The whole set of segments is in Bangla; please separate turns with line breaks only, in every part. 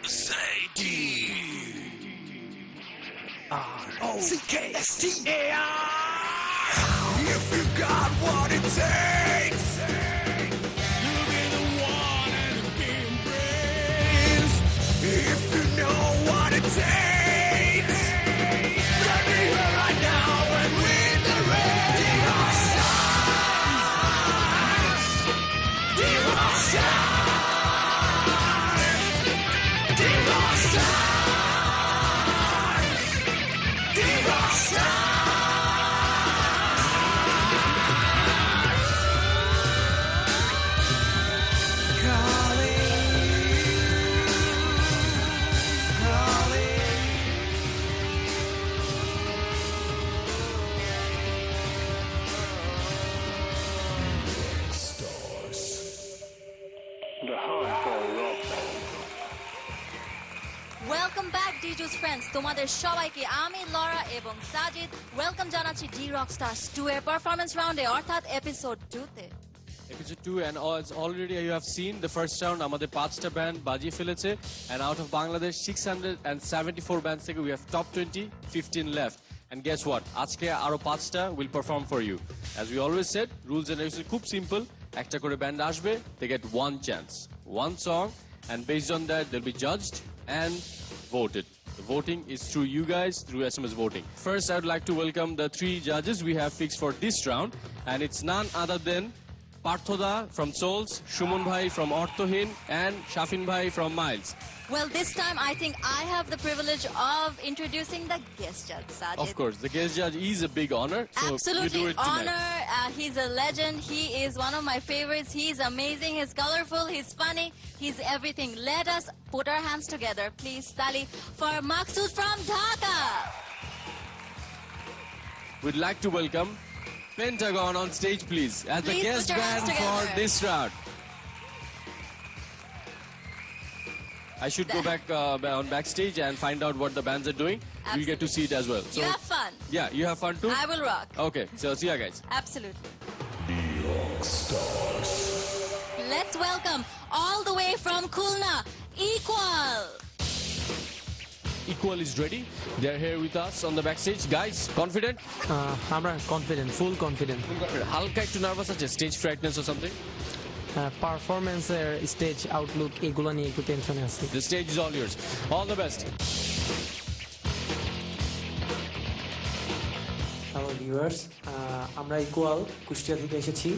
Say D-R-O-C-K-S-T-A-R. If you got what it takes, you'll be the one and be embraced. If you know what it takes, let me here right now and win the race.
Welcome back D-Juice friends. তোমাদের সবাইকে আমি লরা এবং সাজিদ ওয়েলকাম জানাচ্ছি ডি রক স্টারস 2 এর পারফরম্যান্স রাউন্ডে অর্থাৎ এপিসোড 2 তে।
Episode 2 and already you have seen the first round আমাদের 5টা ব্যান্ড বাজিয়ে ফেলেছে and out of Bangladesh 674 bands থেকে we have top 20 15 left and guess what আজকে আরো 5টা will perform for you as we always said rules and regulations খুব simple একটা করে ব্যান্ড আসবে they get one chance one song and based on that they'll be judged and voted. The voting is through you guys, through SMS voting. First, I would like to welcome the 3 judges we have fixed for this round. And it's none other than Parthoda from Souls, Shumon Bhai from Orthohin, and Shafin Bhai from Miles.
Well, this time I think I have the privilege of introducing the guest judge, Sajid.
Of course, the guest judge is a big honor. So
Absolutely
you do it tonight.
honor. He's a legend. He is one of my favorites. He's amazing. He's colorful. He's funny. He's everything. Let us put our hands together, please, Tali, for Maqsood from Dhaka.
We'd like to welcome Pentagon on stage, please, as the
Please
guest
put your hands
band for
together.
this round. I should go back on backstage and find out what the bands are doing. We'll get to see it as well.
You have fun.
Yeah, you have fun too?
I will rock.
Okay, so see ya guys.
Absolutely. Let's welcome all the way from Khulna, Equal.
Equal is ready. They're here with us on the backstage. Guys, confident?
আমরা কনফিডেন্ট ফুল কনফিডেন্ট
হালকা একটু নার্ভাস আছে স্টেজ ফ্রাইটনেস or something?
পারফরমেন্সের স্টেজ আউটলুক এগুলো নিয়ে একটু টেনশনে আছি
The stage is all yours. All the best.
Hello viewers আমরা ইকুয়াল কুষ্টিয়া থেকে এসেছি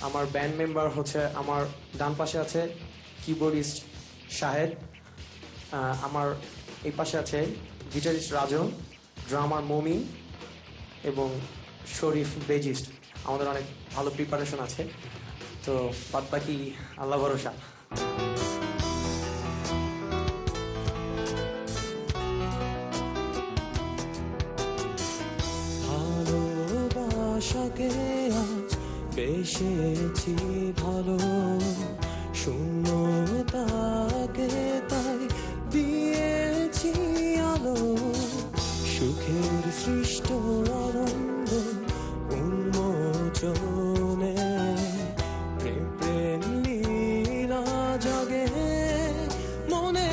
আমার ব্যান্ড মেম্বার হচ্ছে আমার ডান পাশে আছে কিবোর্ডিস্ট শাহেদ আমার এই পাশে আছে গিটারিস্ট রাজন ড্রামার মমিন এবং শরীফ বেজিস্ট আমাদের অনেক ভালো প্রিপারেশন আছে তো বাদ বাকি আল্লাহ ভরসা
ভালোবাসাকে আজ বেসেছি ভালো শূন্যতাকে তাই দিয়েছি আলো সুখের সৃষ্ট আনন্দ উন্মোচনে প্রেম প্রেম লীলা জাগে মনে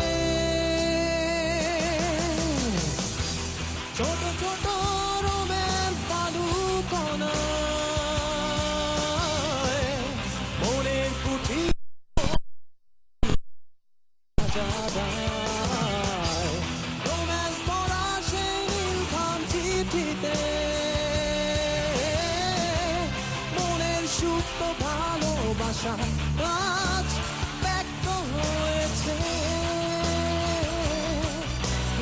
ছোট ছোট রোম্যান্স বালুকণায় মনের কুঠি রোম্যান্স পড়া সেই নীলখাম চিঠিতে মনের সুপ্ত ভালোবাসা আজ ব্যক্ত হয়েছে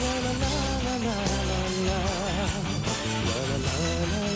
লা লা লা লা লা লা লা লা লা লা লা লা লা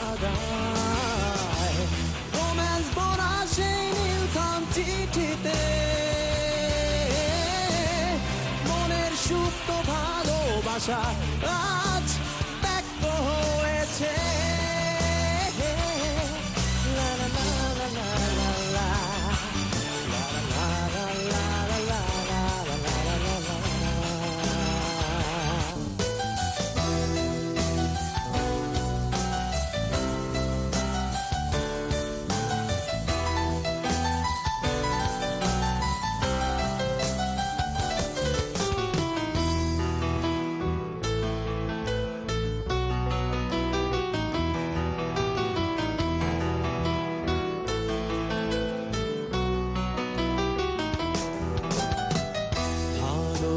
জাগায় রোম্যান্স ভরা সেই নীলখাম চিঠিতে মনের সুপ্ত ভালোবাসা আজ ব্যক্ত হয়েছে লা লা লা লা লা লা লা। লা লা লা লা লা লা লা লা লা লা লা।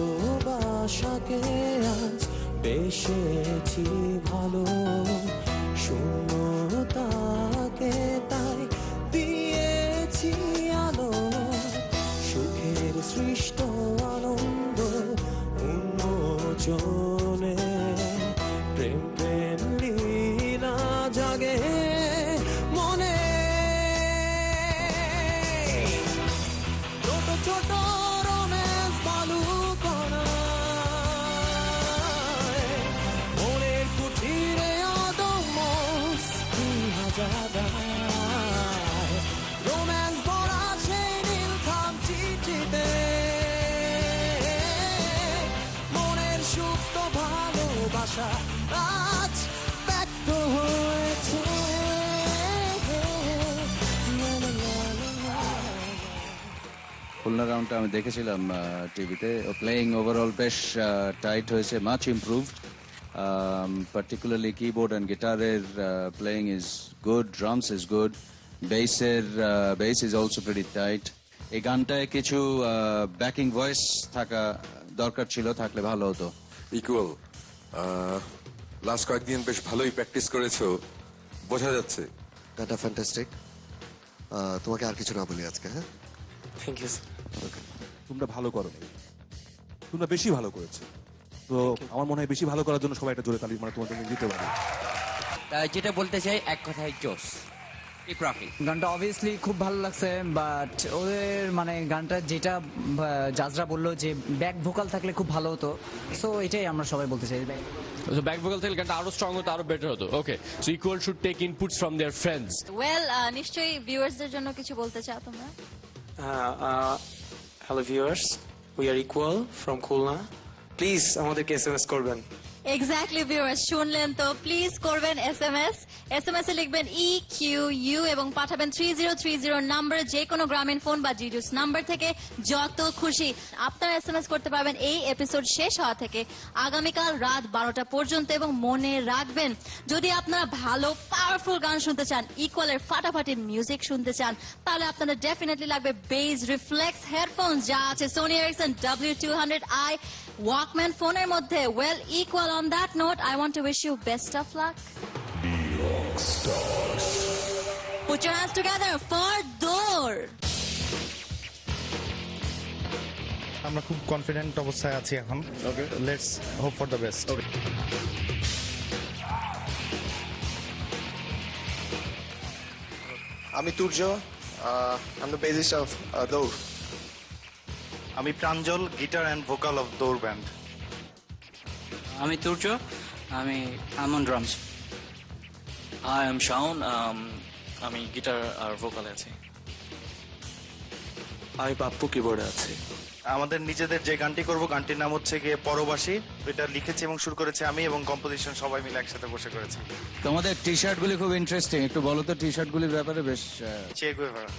ভালোবাসাকে আজ বেসেছি ভালো শূন্যতাকে তাই দিয়েছি আলো সুখের সৃষ্ট আনন্দ উন্মোচনে প্রেম প্রেম লীলা জাগে মনে ছোট ছোট রোম্যান্স বালুকণায় মনের কুঠিরে অদম্য স্পৃহা জাগায় রোম্যান্স ভরা সেই নীলখাম চিঠিতে মনের সুপ্ত ভালোবাসা আজ ব্যক্ত হয়েছে
খুলনা রাউন্ডটা আমি দেখেছিলাম টিভিতে প্লেয়িং ওভারঅল বেশ টাইট হয়েছে much improved particularly keyboard and গিটারের playing is good drums is good bass is also pretty tight এই গানটায় কিছু ব্যাকিং ভয়েস থাকা দরকার ছিল থাকলে ভালো হতো
ইকুয়াল লাস্ট কয়েকদিন বেশ ভালোই প্র্যাকটিস করেছো বোঝা যাচ্ছে
গানটা ফ্যান্টাস্টিক তোমাকে আর কিছু না বলি আজকে হ্যাঁ
থ্যাংক ইউ
তোমরা ভালো করো তোমরা বেশি ভালো করেছো তো আমার মনে হয় বেশি ভালো করার জন্য সবাই একটা জোরে তালি মানে তোমার জন্য দিতে পারে
যেটা বলতে চাই এক কথায় জোস ইপ্রাফি
গানটা অবভিয়াসলি খুব ভালো লাগছে বাট ওদের মানে গানটা যেটা জাজরা বললো যে ব্যাক ভোকাল থাকলে খুব ভালো হতো সো এটাই আমরা সবাই বলতে চাই
So back vocal থেকে গানটা আরো স্ট্রং হতো আরো বেটার হতো okay so equal should take inputs from their friends
well নিশ্চয়ই ভিউয়ার্সদের জন্য কিছু বলতে চাও তোমরা
hello viewers we are equal from Khulna please আমাদেরকে এসএমএস করবেন
এক্স্যাক্টলি ভিউয়ার্স শুনলেন তো প্লিজ করবেন এসএমএস এসএমএস এ লিখবেন EQU এবং পাঠাবেন 3030 নাম্বার যে কোনো গ্রামীণ ফোন বা জিডিউস নাম্বার থেকে যত খুশি আপনারা এসএমএস করতে পারবেন এই এপিসোড শেষ হওয়া থেকে আগামীকাল রাত 12টা পর্যন্ত এবং মনে রাখবেন যদি আপনারা ভালো পাওয়ারফুল গান শুনতে চান ইকুয়ালের ফাটাফাটি মিউজিক শুনতে চান তাহলে আপনাদের ডেফিনেটলি লাগবে বেজ রিফ্লেক্স হেডফোনস যা আছে সোনি এরিকসন W200i ওয়াকম্যান ফোনের মধ্যে well equal on that note I want to wish you best of luck put your hands together for Door
আমরা খুব কনফিডেন্ট অবস্থায় আছি এখন let's hope for the best
আমি Turjo I'm the bassist of Door
আমি Pranjal guitar and vocal of Dour band
আমি তুর্য আমি আমন ড্রামস
আই এম শাওন আমি গিটার আর ভোকালে আছি
আমি পাপ্পু কিবোর্ডে আছি
আমাদের নিজেদের যে গানটি করব গানটির নাম হচ্ছে গিয়ে পরবাসী এটা লিখেছি এবং শুরু করেছি আমি এবং কম্পোজিশন সবাই মিলে একসাথে বসে করেছি
তোমাদের টি শার্ট গুলি খুব ইন্টারেস্টিং একটু বলো তো টি শার্ট গুলির ব্যাপারে বেশ
চে গুয়েভারা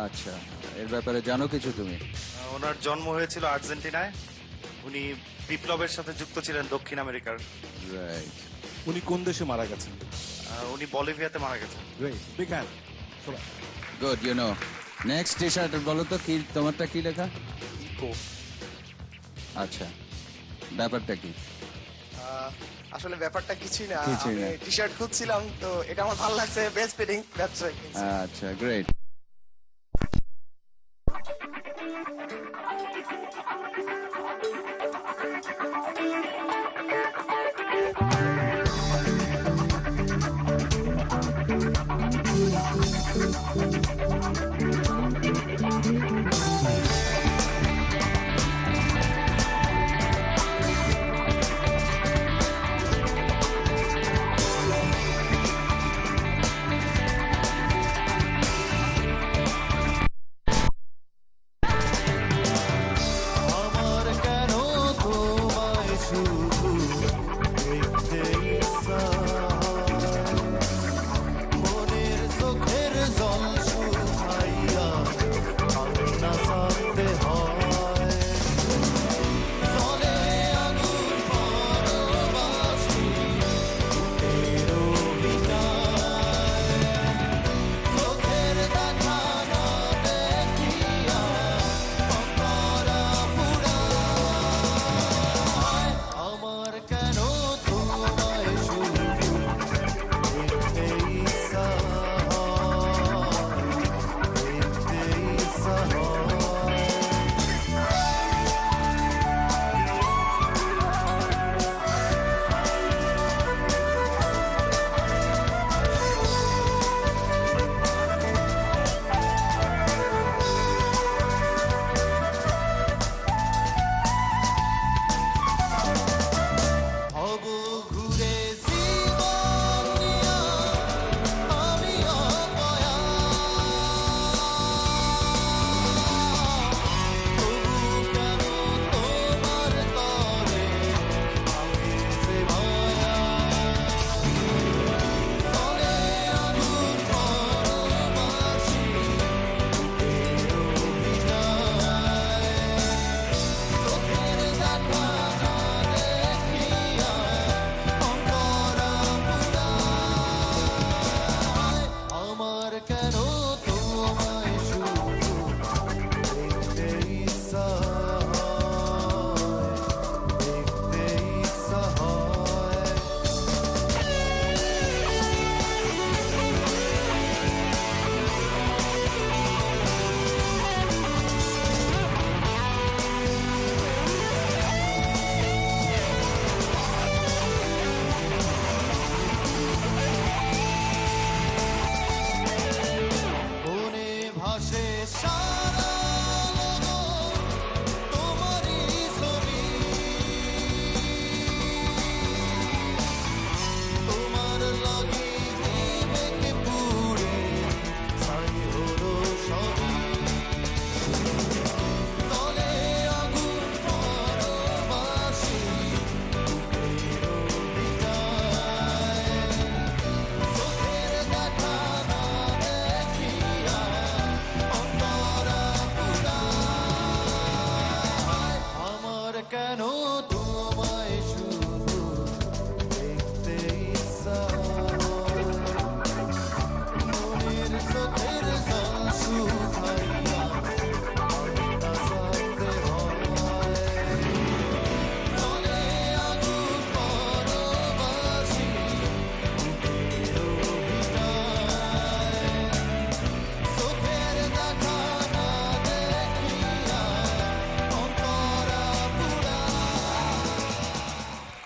আচ্ছা এর ব্যাপারে জানো কিছু তুমি
ওনার জন্ম হয়েছিল আর্জেন্টিনায় উনি বিপ্লবের সাথে যুক্ত ছিলেন দক্ষিণ আমেরিকার
রাইট
উনি কোন দেশে মারা গেছেন
উনি বলিভিয়াতে মারা গেছেন
big hand
good you know next T shirt বলো তো কি তোমারটা কি লেখা
ইকো
আচ্ছা ব্যাপারটা কি
আসলে ব্যাপারটা কিছুই না
কিছুই না।
টি শার্ট খুঁজছিলাম তো এটা আমার ভালো লাগছে বেস্ট ফিটিং দ্যাটস
আচ্ছা গ্রেট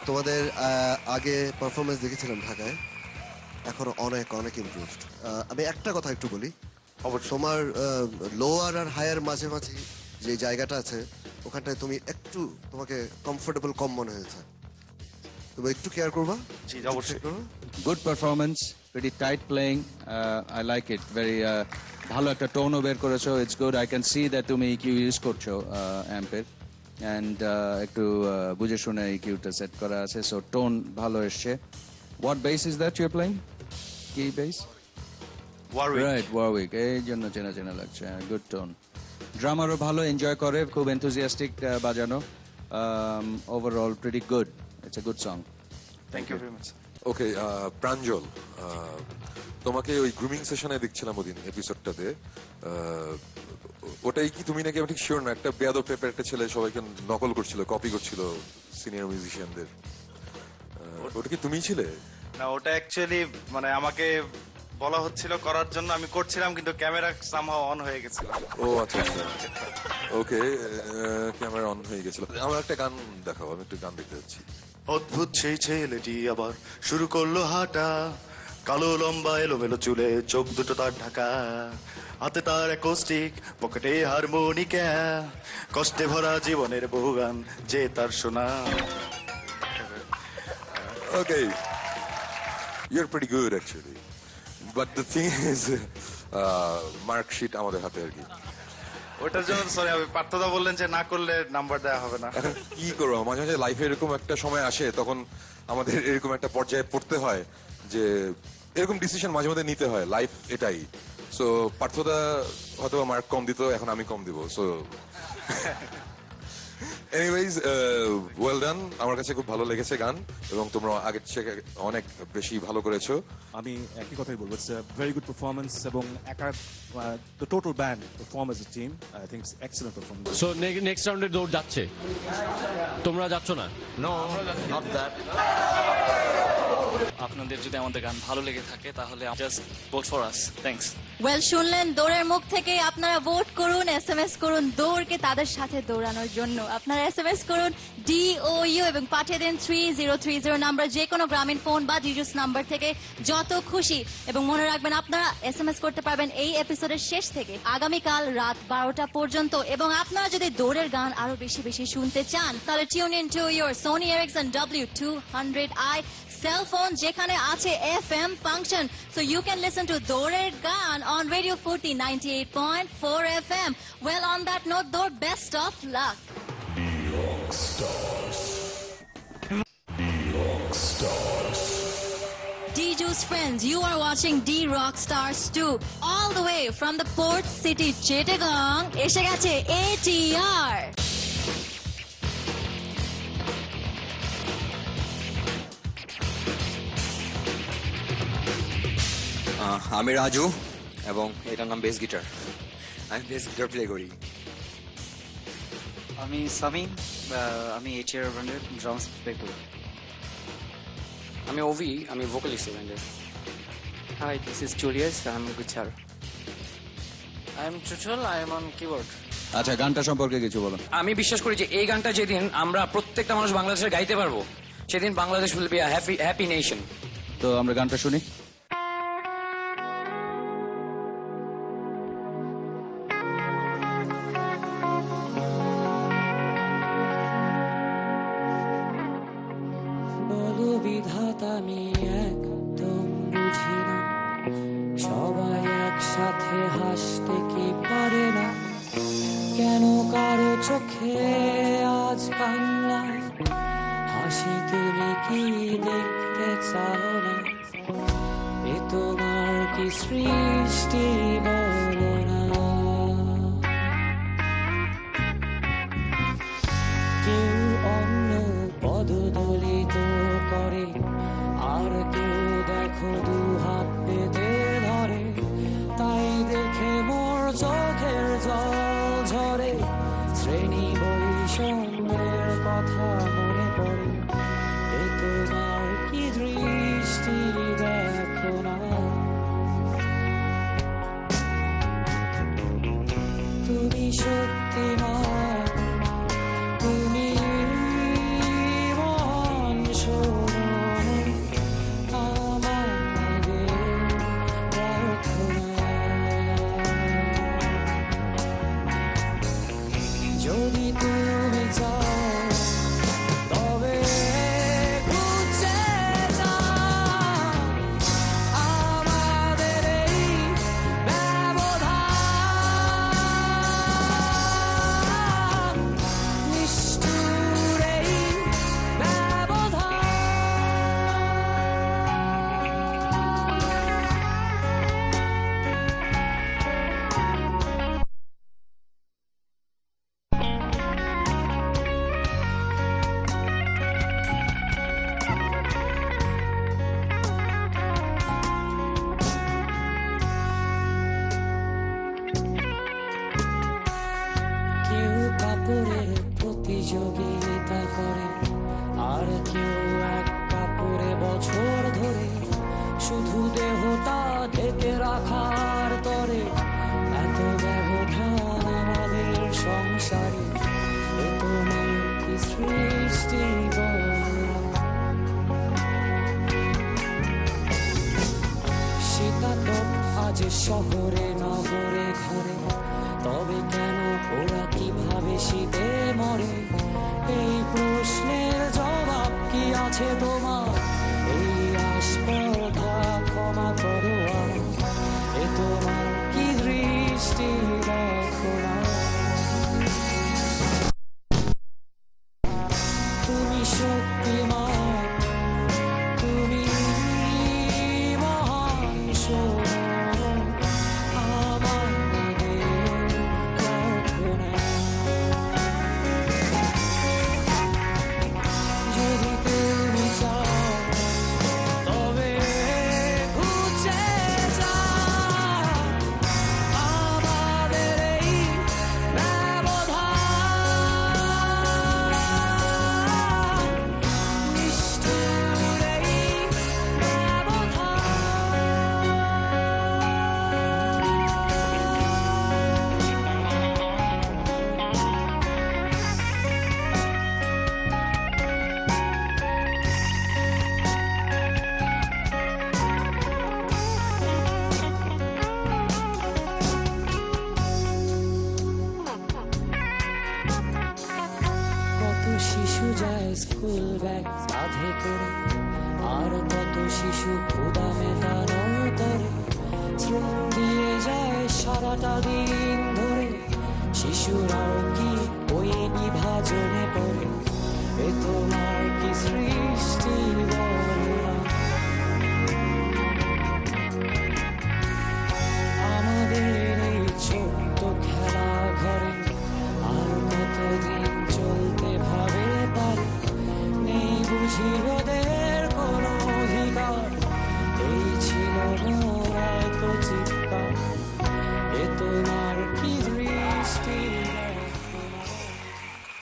তোমাদের আগে পারফরমেন্স দেখেছিলাম ঢাকায়, এখন অনেক অনেক ইমপ্রুভড। আমি একটা কথা একটু বলি, তোমার লোয়ার আর হায়ার মাঝামাঝি যে জায়গাটা আছে ওখানটায় তুমি একটু তোমাকে কমফোর্টেবল কম মনে হয়েছে, তুমি একটু কেয়ার করবা।
জি অবশ্যই।
Good performance, pretty tight playing, I like it very. ভালো একটা টোনও বের করেছো, it's good. I can see that তুমি ইকিউ ইউজ করছো অ্যাম্পের, অ্যান্ড একটু বুঝে শুনে ইকিউটা সেট করা আছে, সো টোন ভালো এসছে। What bass is that you are playing? কি বেস? রাইট, ওয়ারউইক, এই জন্য চেনা চেনা লাগছে। Good tone. ড্রামারও ভালো, এনজয় করে, খুব এনথুজিয়াস্টিক বাজানো। Overall pretty good, it's a good song.
Thank you very much.
Okay, Pranjal, তোমাকে ওই গ্রুমিং সেশনে দেখছিলাম ওদিন এপিসোডটাতে, ওটাই কি তুমি নাকি? আমি ঠিক শিওর না, একটা বেয়াদব টাইপের একটা ছেলে সবাইকে নকল করছিল, কপি করছিল সিনিয়র মিউজিশিয়ানদের, ওটা কি তুমিই ছিলে?
না, ওটা অ্যাকচুয়ালি মানে আমাকে বলা হচ্ছিল করার জন্য, আমি করছিলাম, কিন্তু ক্যামেরা সামহাও অন হয়ে গেছিল।
ও আচ্ছা, ওকে, ক্যামেরা অন হয়ে গেছিল। আমার একটা গান দেখাও, আমি একটু গান দেখতে যাচ্ছি।
অদ্ভুত সেই ছেলেটি আবার শুরু করলো হাঁটা, কালো লম্বা এলোমেলো চুলে, চোখ দুটো তার ঢাকা, হাতে তার অ্যাকোস্টিক, পকেটে হারমোনিকা, কষ্টে ভরা জীবনের বহু গান যে তার শোনা।
Okay, you're pretty good actually, but the thing is, marksheet আমাদের হাতে আর কি।
ওটার জন্য সরি, আমি পার্থদা বললেন যে না করলে নাম্বার দেওয়া হবে না।
এখন কি করবো, মাঝে মাঝে লাইফে এরকম একটা সময় আসে, তখন আমাদের এরকম একটা পর্যায়ে পড়তে হয় যে এরকম ডিসিশন মাঝে মাঝে নিতে হয়, লাইফ এটাই। সো পার্থদা হয়তো মার্ক কম দিত, এখন আমি কম দিব। সো এনিওয়েজ, ওয়েল ডান, আমার কাছে খুব ভালো লেগেছে গান, এবং তোমরা আগের থেকে অনেক বেশি ভালো করেছো।
আমি একই কথাই বলবো, it's a very good performance, এবং the total band perform as a team, I think excellent performance.
So next রাউন্ডে দৌড় যাচ্ছে, তোমরা যাচ্ছ না?
No, not that. আপনাদের যদি আমাদের গান ভালো লেগে থাকে তাহলে just vote for us. Thanks.
Well, শুনলেন দৌড়ের মুখ থেকে। আপনারা ভোট করুন, এসএমএস করুন দৌড়কে তাদের সাথে দৌড়ানোর জন্য। আপনারা এসএমএস করুন DOU এবং পাঠিয়ে দিন 3030 নাম্বার, যে কোনো গ্রামীণ ফোন বা ডিজুস নাম্বার থেকে, যত খুশি। এবং মনে রাখবেন, আপনারা এসএমএস করতে পারবেন এই এপিসোডের শেষ থেকে আগামীকাল রাত 12টা পর্যন্ত। এবং আপনারা যদি দৌড়ের গান আরো বেশি বেশি শুনতে চান, তাহলে tune in to your Sony Ericsson W200i cell phone, যেখানে আছে FM function, so you can listen to দৌড়ের গান on Radio Furti 98.4 FM. Well, on that note, Dor, best of luck. D-Juice friends, you are watching D-Rock Stars 2, all the way from the port city Chittagong. এসে গেছে ATR.
আমি রাজু, এবং এটার নাম বেস গিটার। আমি বেস গিটার প্লে করি।
আমি সামিন, আমি ATR ব্যান্ডের ড্রামস প্লে করি।
আমি ওভি, আমি ভোকালিস্ট ব্যান্ডের।
Hi, this is Julius, I am guitar.
I am Chuchal, I am on keyboard.
আচ্ছা, গানটা সম্পর্কে কিছু বলুন।
আমি বিশ্বাস করি যে এই গানটা যেদিন আমরা প্রত্যেকটা মানুষ বাংলাদেশে গাইতে পারবো, সেদিন Bangladesh will be a happy nation.
তো আমরা গানটা শুনি।
বলো বিধাতা, আমি একদম বুঝি না, সবাই একসাথে হাসতে কি পারে না, কেন কারো চোখে আজ কান্না, হাসি তুমি কি দেখতে চাও না, এ তোমার কি সৃষ্টি বলো না, কেউ অন্য পদদলিত করে, আর কেউ দেখো দু হাত পেতে ধরে, তাই দেখে মোর চোখের জল ঝরে, শ্রেণী বৈষম্যের কথা মনে পড়ে, এ তোমার কি দৃষ্টি দেখো না, তুমি শক্তিমান, তুমি মহান কাপড়ের প্রতিযোগিতা করে, আর কেউ এক কাপড়ে বছর ধরে শুধু দেহটা ঢেকে রাখার তরে। এত ব্যবধান আমাদের সংসারে, এ তোমার কি সৃষ্টি বলো? শীতাতপ আজ শহরে নগরে ঘরে, তবে কেন ওরা কিভাবে শীতে মরে? এই প্রশ্নের জবাব কি আছে তোমার? এই আস্পর্ধা ক্ষমা করো আর, এ তোমার কি দৃষ্টি দেখো না? তুমি শক্তিমান, তুমি মহান শোনো আমার মনের প্রার্থনা। যদি তুমি চাও তবে খুঁজে যাও আমাদের এই ব্যবধান, নিষ্ঠুর এই কত শিশু যায় স্কুল ব্যাগ কাঁধে করে, আর কত শিশু ক্ষুধা মেটানো করে, শ্রম দিয়ে যায় সারাটা দিন ধরে। শিশুরাও কি ওই বিভাজনে পড়ে? এ তোমার কি সৃষ্টি বলো না? আমাদের এই ছোট্ট খেলা ঘরে আর কতদিন চলতে ভাবে পারে? নেই বুঝি ওদের কোনো অধিকার, এই ছিল মোর এত চিৎকার, এ তোমার কি দৃষ্টি?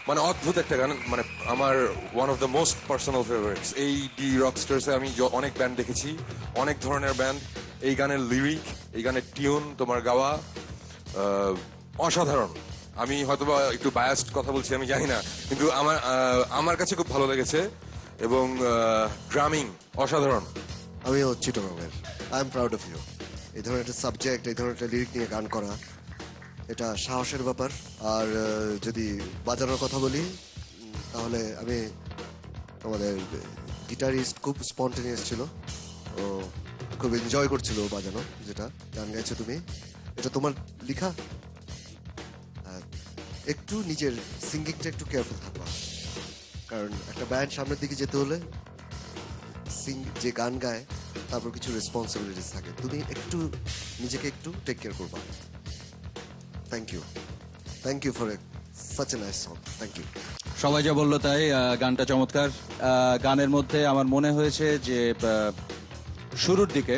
মানে অদ্ভুত একটা গান, মানে আমার one of the most personal favourites. এই ডি রকস্টার্সে আমি অনেক ব্যান্ড দেখেছি, অনেক ধরনের ব্যান্ড। এই গানের লিরিক, এই গানের টিউন, তোমার গাওয়া অসাধারণ। আমি হয়তোবা একটু বায়াসড কথা বলছি, আমি জানি না, কিন্তু আমার কাছে খুব ভালো লেগেছে। এবং ড্রামিং অসাধারণ।
আমিও চিটগাংয়ের। I am proud of you. এই ধরনের একটা সাবজেক্ট, এই ধরনের একটা লিরিক নিয়ে গান করা, এটা সাহসের ব্যাপার। আর যদি বাজানোর কথা বলি, তাহলে আমি আমাদের গিটারিস্ট খুব স্পন্টেনিয়াস ছিল, ও খুব এনজয় করছিল বাজানো। যেটা গান গাইছো তুমি, এটা তোমার লেখা। একটু নিজের সিঙ্গিংটা একটু কেয়ারফুল থাকবা, কারণ একটা ব্যান্ড সামনের দিকে যেতে হলে যে গান গায় তারপর কিছু রেসপন্সিবিলিটিস থাকে। তুমি একটু নিজেকে একটু টেক কেয়ার করবা। Thank you for such a nice song. Thank you.
সবাই যা বললো তাই, গানটা চমৎকার। গানের মধ্যে আমার মনে হয়েছে যে শুরুর দিকে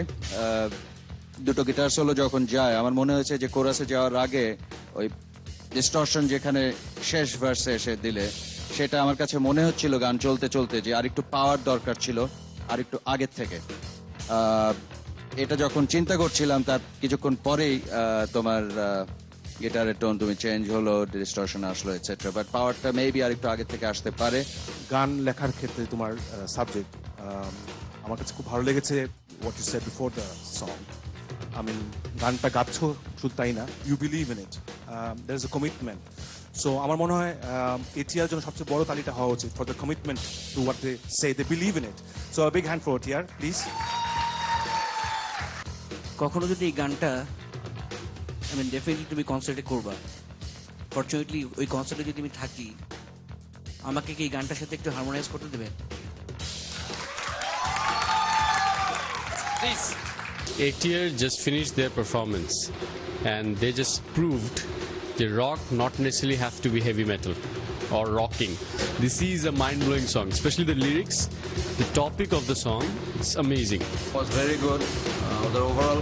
দুটো গিটার সোলো যখন যায়, আমার মনে হয়েছে যে কোরাসে যাওয়ার আগে ওই ডিস্টরশন যেখানে শেষ ভার্সে এসে দিলে, সেটা আমার কাছে মনে হচ্ছিল গান চলতে চলতে যে আরেকটু পাওয়ার দরকার ছিল আরেকটু আগের থেকে। এটা যখন চিন্তা করছিলাম তার কিছুক্ষণ পরেই তোমার গিটারের টোন তুমি চেঞ্জ হলো, ডিস্টরশন আসলো এটসেট্রা, বাট পাওয়ারটা মেবি আরেকটু আগের থেকে আসতে পারে।
গান লেখার ক্ষেত্রে তোমার সাবজেক্ট আমার কাছে খুব ভালো লেগেছে। What you said before the song, I mean গানটা গাচ্ছ শুধু তাই না, you believe in it, there is a commitment. So আমার মনে হয় এটিআর জন্য সবচেয়ে বড় তালিটা হওয়া উচিত for the commitment to what they say, they believe in it. So a big hand for ATR please.
কখনো যদি এই গানটা আই মিন ডেফিনেটলি তুমি কনসার্টে করবা, ফরচুনেটলি ওই কনসার্টে যদি আমি থাকি, আমাকে কি এই গানটার সাথে একটু হারমোনাইজ করতে দেবে please?
ATR just finished their performance and they just proved that rock not necessarily have to be heavy metal or rocking. This is a mind-blowing song, especially the lyrics, the topic of the song, it's amazing.
It was very good. The overall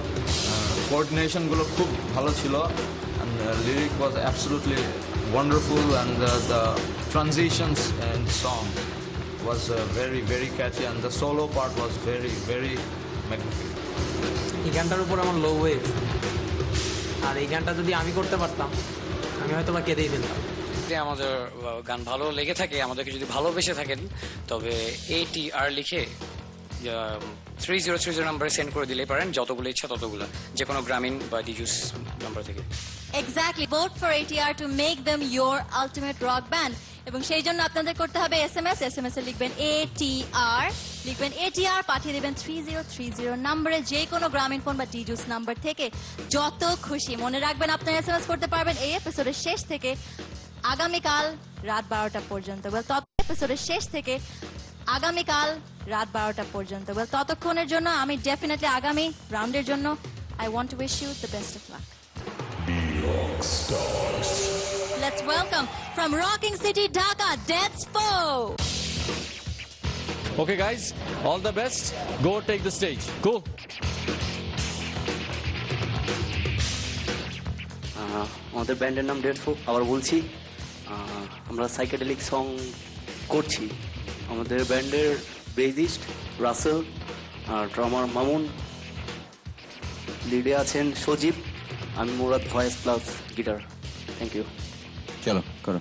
coordination গুলো খুব ভালো ছিল and the lyric was absolutely wonderful, and the transitions in the song was very, very catchy, and the solo part was very, very magnificent.
এই গানটার উপর আমার লো ওয়েভ, আর এই গানটা যদি আমি করতে পারতাম আমি হয়তো বা কেঁদেই ফেলতাম।
যদি আমাদের গান ভালো লেগে থাকে, আমাদেরকে যদি ভালোবেসে থাকেন, তবে ATR লিখে 3030 নাম্বারে সেন্ড করে দিলেই পারেন, যতগুলো ইচ্ছা ততগুলো, যে কোনো গ্রামীণ বা ডিজুস নাম্বার থেকে।
Exactly. Vote for ATR to make them your ultimate rock band. এবং সেই জন্য আপনাদের করতে হবে SMS এ লিখবেন ATR, লিখবেন ATR, পাঠিয়ে দেবেন 3030 নম্বরে, যে কোনো গ্রামীণ ফোন বা ডিজুস নাম্বার থেকে। যত খুশি, মনে রাখবেন আপনারা SMS করতে পারবেন এই এপিসোডের শেষ থেকে আগামীকাল রাত 12টা পর্যন্ত। এপিসোডের শেষ থেকে আগামীকাল রাত 12টা পর্যন্ত। ততক্ষণের জন্য আমি ডেফিনেটলি আগামী রাউন্ডের জন্য I want to wish you the best of luck. Let's welcome from Rocking City, Dhaka, Deadspo.
Okay, guys, all the best. Go take the stage. Go.
আমাদের ব্যান্ডের নাম ডেডফো, আবার বলছি, আমরা সাইকেডেলিক সং করছি। আমাদের ব্যান্ডের বেসিস্ট রাসেল, আর ড্রামার মামুন, লিডে আছেন সজীব, আমি Murad voice plus guitar. Thank you.
চলো করো।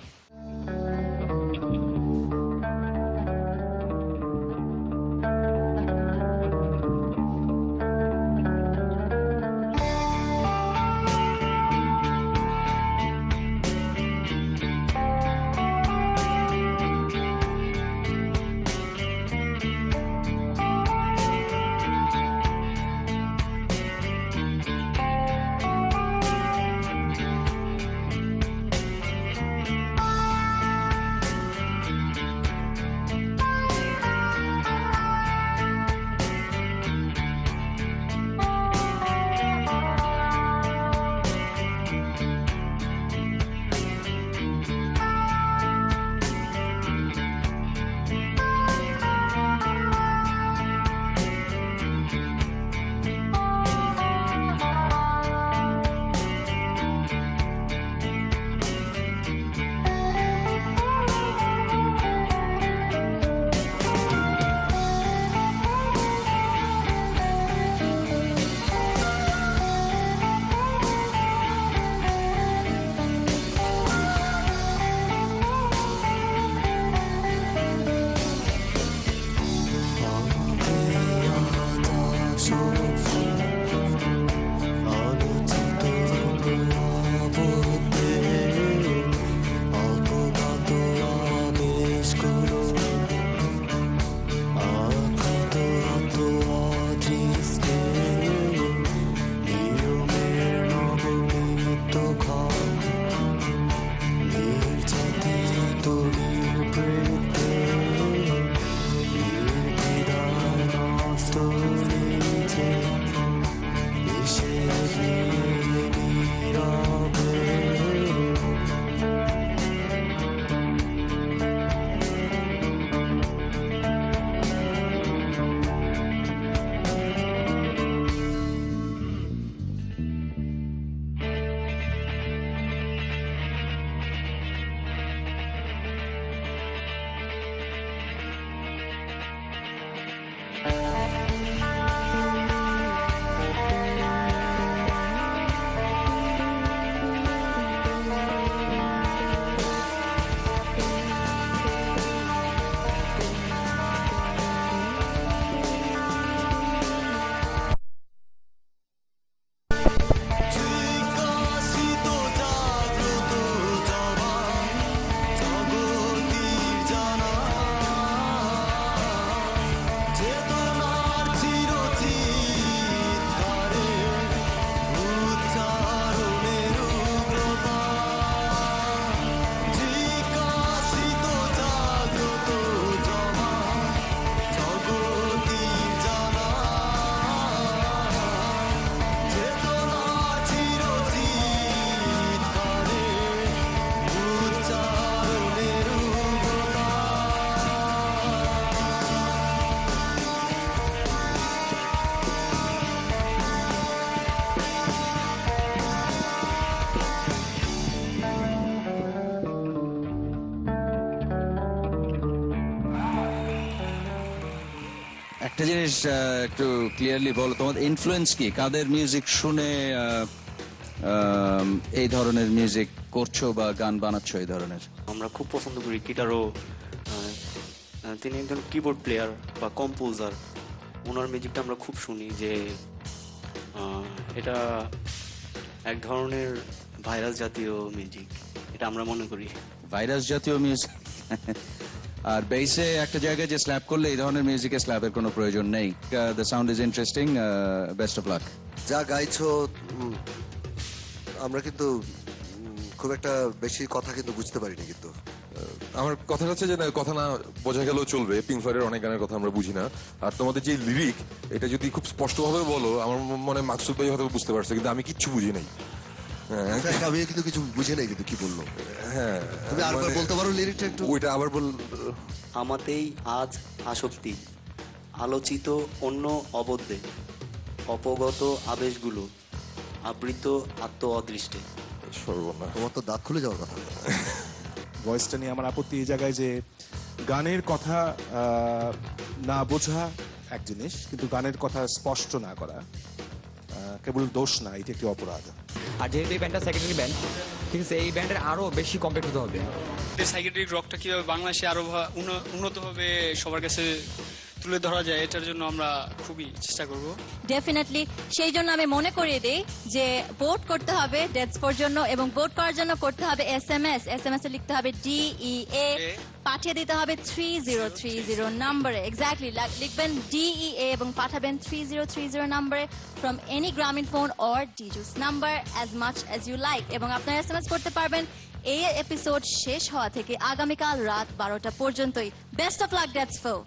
একটা জিনিস একটু ক্লিয়ারলি বলো, তোমাদের ইনফ্লুয়েন্স কি? কাদের মিউজিক শুনে এই ধরনের মিউজিক করছো বা গান বানাচ্ছো এই ধরনের?
আমরা খুব পছন্দ করি গিটারও, তিনি একজন কিবোর্ড প্লেয়ার বা কম্পোজার, ওনার মিউজিকটা আমরা খুব শুনি, যে এটা এক ধরনের ভাইরাস জাতীয় মিউজিক, এটা আমরা মনে করি।
ভাইরাস জাতীয় মিউজিক। আর বেসে একটা জায়গায় যে স্ল্যাপ করলে এই ধরনের মিউজিকে স্ল্যাপের কোনো প্রয়োজন নেই। The sound is interesting, best of luck.
যা গাইছো আমরা কিন্তু খুব একটা বেশি কথা কিন্তু বুঝতে পারিনি, কিন্তু
আমার কথাটা হচ্ছে যে না, কথা না বোঝা গেলেও চলবে। পিঙ্ক ফ্লয়েডের অনেক গানের কথা আমরা বুঝি না, আর তোমাদের যে লিরিক এটা যদি খুব স্পষ্টভাবে বলো, আমার মনে হয় মাকসুদ ভাই হয়তো বুঝতে পারছে, কিন্তু আমি কিচ্ছু বুঝি নাই।
আমি কিন্তু কিছু বুঝি নাই কিন্তু কি বললো।
হ্যাঁ,
তুমি আরেকবার বলতে পারো লিরিকটা একটু?
ওইটা আবার বল।
আমাতেই আজ আসক্তি, আলোচিত অন্য অবদ্ধে, অপগত আবেশগুলো আবৃত আত্ম অদৃষ্টে।
সর্বনাশ,
তোমার তো দাঁত খুলে যাওয়ার কথা।
ভয়েসটা নিয়ে আমার আপত্তি এই জায়গায় যে গানের কথা না বোঝা এক জিনিস, কিন্তু গানের কথা স্পষ্ট না করা কেবল দোষ না, এটা একটি অপরাধ।
আর যেহেতু এই ব্যান্ডটা সেকেন্ডারি ব্যান্ড, ঠিক আছে, এই ব্যান্ডের আরো বেশি কমপ্লিট হতে হবে।
সাইকেডেলিক রকটা কিভাবে বাংলাদেশে আরো উন্নতভাবে সবার কাছে তুলে ধরা যায়, এটার জন্য আমরা খুবই চেষ্টা করব।
ডেফিনেটলি, সেই জন্য আমি মনে করিয়ে দিই যে ভোট করতে হবে ডেটস ফোর জন্য, এবং ভোট করার জন্য করতে হবে SMS এ লিখতে হবে DEA, পাঠিয়ে দিতে হবে 3030 নম্বরে। এক্স্যাক্টলি লিখবেন DEA এবং পাঠাবেন 3030 নম্বরে from any Grameenphone or Djuice number as much as you like, এবং আপনারা SMS করতে পারবেন এই এপিসোড শেষ হওয়া থেকে আগামীকাল রাত 12টা পর্যন্তই। Best of luck dates four.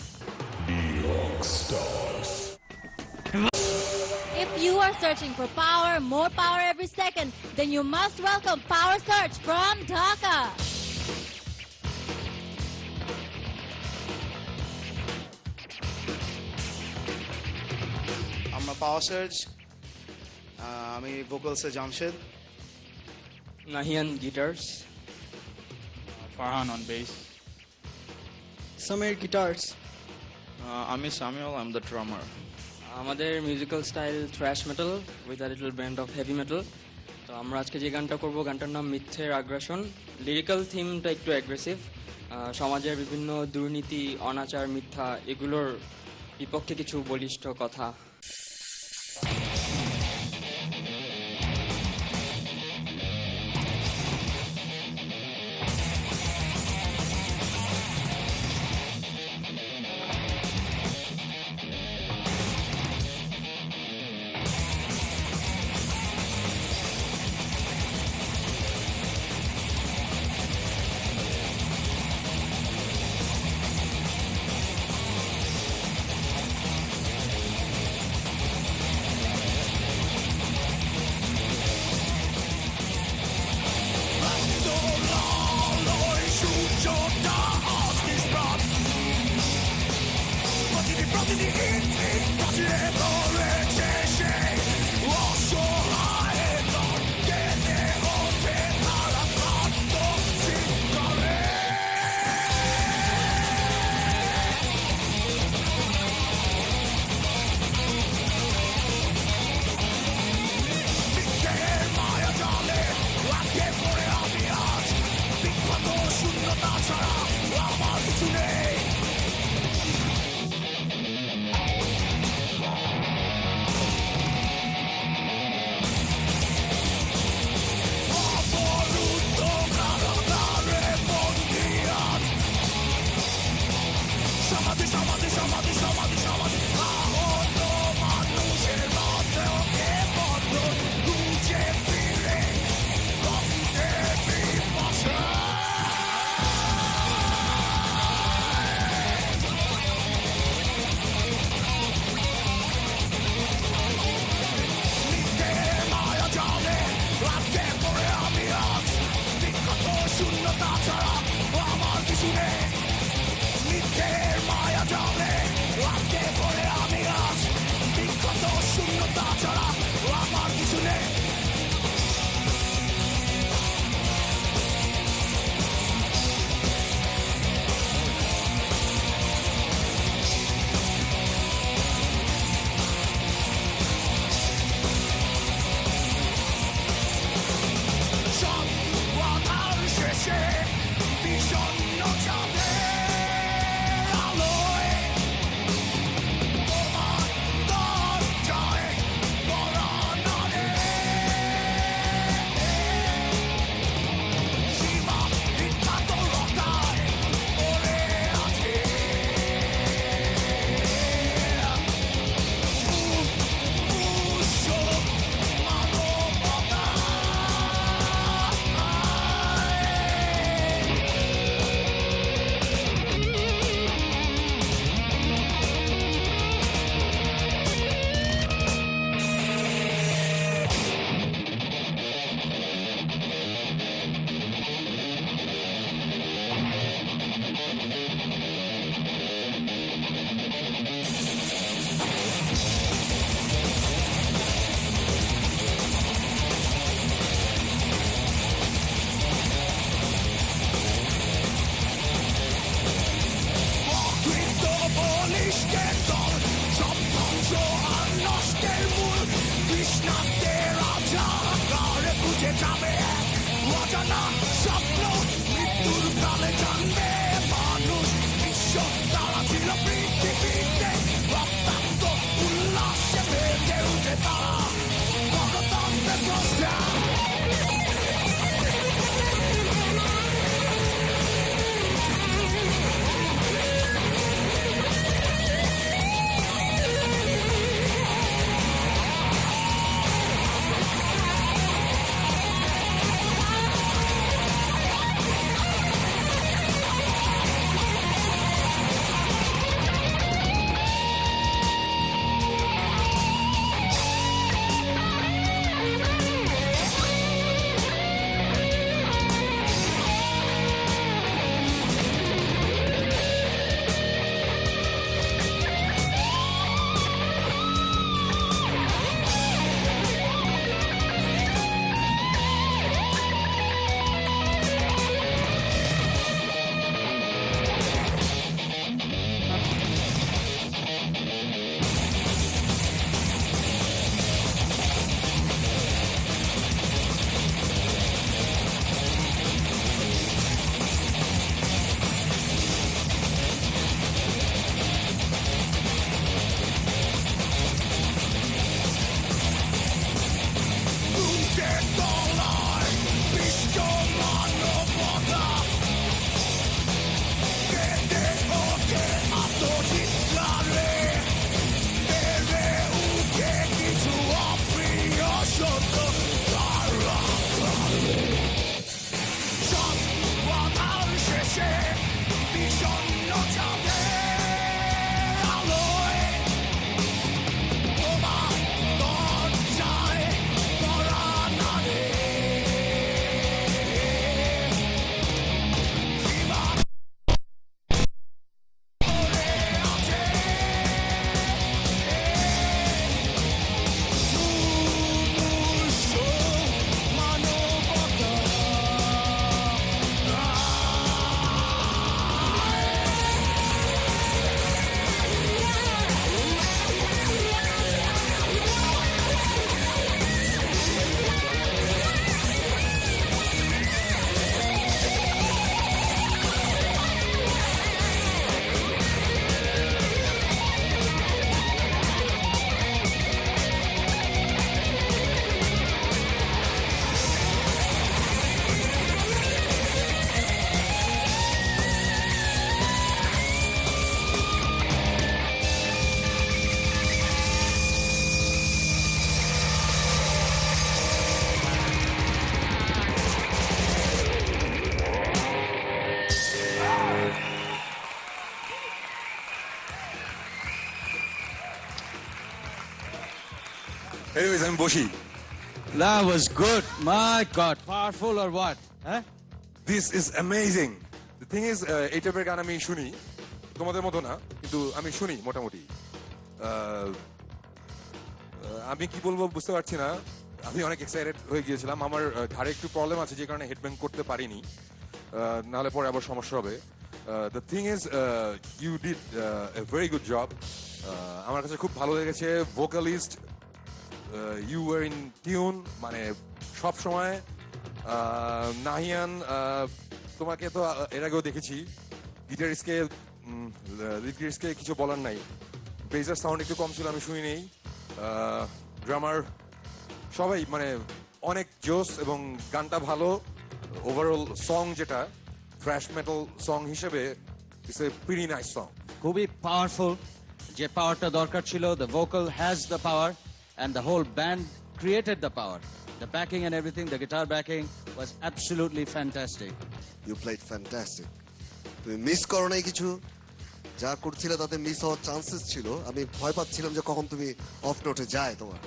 If you are searching for power, more power every second, then you must welcome Power Surge from Dhaka.
আমরা পাওয়ার সার্জ, আমি ভোকালসে জামশেদ,
নাহিয়ান গিটার্স,
ফারহান on bass,
সামির গিটার্স,
আমি সামিউল, I'm the drummer.
আমাদের musical style thrash metal with a little band of heavy metal. তো আমরা আজকে যে গানটা করব, গানটার নাম মিথ্যের আগ্রাসন। লিরিক্যাল থিমটা একটু অ্যাগ্রেসিভ, সমাজের বিভিন্ন দুর্নীতি, অনাচার, মিথ্যা, এগুলোর বিপক্ষে কিছু বলিষ্ঠ কথা।
যাবে অজানা স্বপ্ন মৃত্যুর কালে জানবে মানুষ বিশ্ব তারা ছিল পৃথিবীতে রক্তাক্ত উল্লাসে বেঁধে উঠে তারা গণতন্ত্রের স্রষ্টা
Anyways, I'm Boshi.
That was good. My God, powerful or what? Huh?
This is amazing. The thing is, এই টাইপের গান আমি শুনি তোমাদের মতো না, কিন্তু আমি শুনি মোটামুটি। আমি কি বলবো বুঝতে পারছি না। আমি অনেক এক্সাইটেড হয়ে গিয়েছিলাম। আমার ঘাড়ে একটু প্রবলেম আছে যে কারণে হেডব্যাং করতে পারিনি, নাহলে পরে আবার সমস্যা হবে। The thing is, you did a very good job. আমার কাছে খুব ভালো লেগেছে। Vocalist, you were in tune, মানে সব সময়। নাহিয়ান, তোমাকে তো এর আগেও দেখেছি। গিটারিস্টকে কিছু বলার নাই। বেজার সাউন্ড একটু কম ছিল, আমি শুনি নেই। ড্রামার সবাই মানে অনেক জোস এবং গানটা ভালো। ওভারঅল সং যেটা থ্রাশ মেটাল সং হিসেবে it's a pretty nice song.
খুবই পাওয়ারফুল, যে পাওয়ারটা দরকার ছিল। The vocal has the power and the whole band created the power. The backing and everything, the guitar backing was absolutely fantastic.
You played fantastic. তুমি মিস করো নাই কিছু, যা করছিলে তাতে মিস হওয়ার চান্সেস ছিল। আমি ভয় পাচ্ছিলাম যে কখন তুমি অফ নোটে যায়। তোমার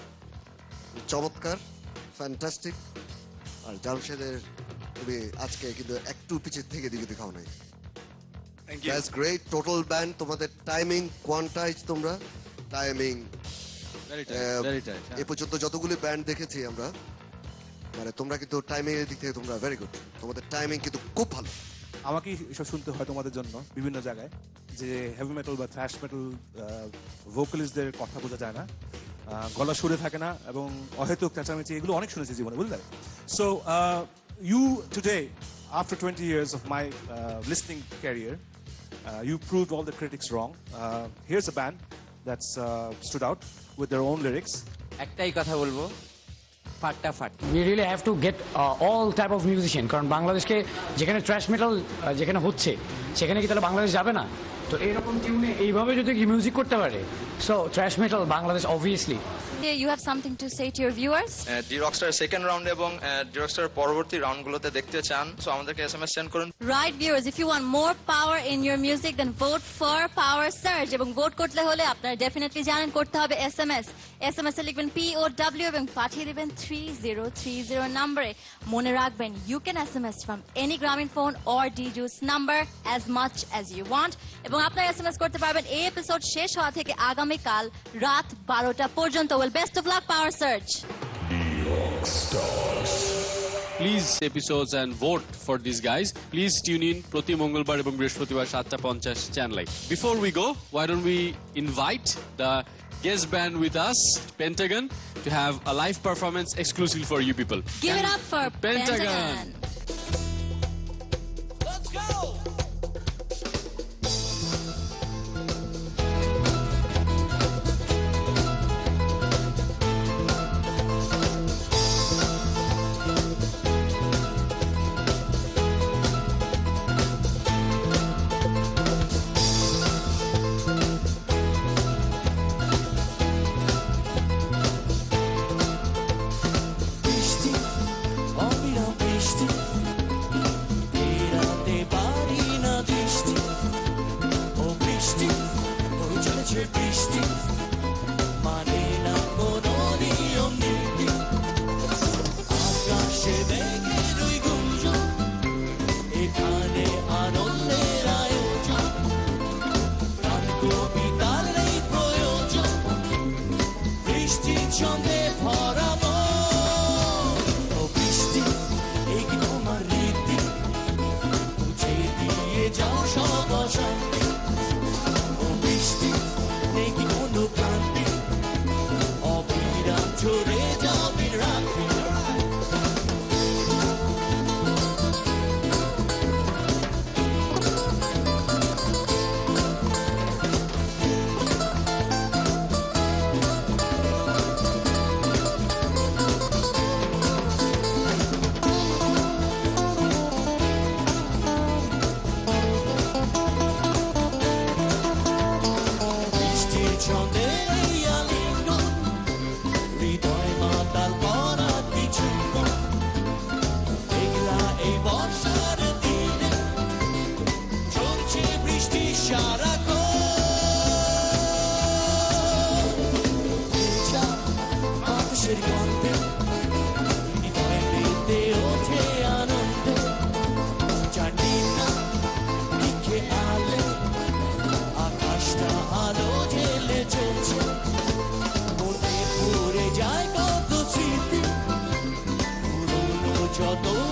চমৎকার, ফ্যান্টাস্টিক। আর জামশেদের তুমি আজকে কিন্তু একটু পিছের থেকে দিকে দেখাও নাই। That's great. টোটাল ব্যান্ড, তোমাদের টাইমিং কোয়ান্টাইজ, তোমরা টাইমিং এ পর্যন্ত যতগুলি ব্যান্ড দেখেছি আমরা, মানে তোমরা কিন্তু টাইমিং এর দিক থেকে তোমরা ভেরি গুড। তোমাদের টাইমিং কিন্তু খুব ভালো।
আমাকে এসব শুনতে হয় তোমাদের জন্য বিভিন্ন জায়গায়, যে হেভি মেটাল বা থ্রাশ মেটাল ভোকালিস্টদের কথা বোঝা যায় না। গলা সুরে থাকে না এবং অহেতুক চেঁচামেচি এগুলো অনেক শুনেছি জীবনে, বুঝলে? So you today after 20 years of my listening career, you proved all the critics wrong. Here's a band that's stood out with their own lyrics.
একটাই কথা বলবো, ফাটাফাট।
We really have to get all type of musician, কারণ বাংলাদেশকে যেখানে ট্র্যাশ মেটাল যেখানে হচ্ছে সেখানে কি তাহলে বাংলাদেশ যাবে না? তো এইরকম টিউনে এইভাবে যদি কি মিউজিক করতে পারে, so trash metal Bangladesh obviously.
You have something to say to your viewers?
D Rockstar second round এবং ডি রকস্টার পরবর্তী রাউন্ডগুলোতে দেখতে চান, সো আমাদেরকে এসএমএস সেন্ড করুন।
Right viewers, if you want more power in your music, then vote for Power Surge. এবং ভোট করতে হলে আপনারা ডেফিনেটলি জানেন করতে হবে এসএমএস। এসএমএস এ লিখবেন POW এবং পাঠিয়ে দিবেন 3030 নম্বরে। মনে রাখবেন you can SMS from any Grameen phone or DJ's number as much as you want. এবং আপনারা এসএমএস করতে পারবেন এই এপিসোড শেষ হওয়া থেকে আগামী কাল রাত 12টা পর্যন্ত। Well, best of luck, Power Surge.
Please episodes and vote for these guys. Please tune in প্রতি মঙ্গলবার এবং বৃহস্পতিবার 7:50 চ্যানেলে। Before we go, why don't we invite the guest band with us, Pentagon, to have a live performance exclusively for you people.
Give it up for Pentagon.
Let's go!
যত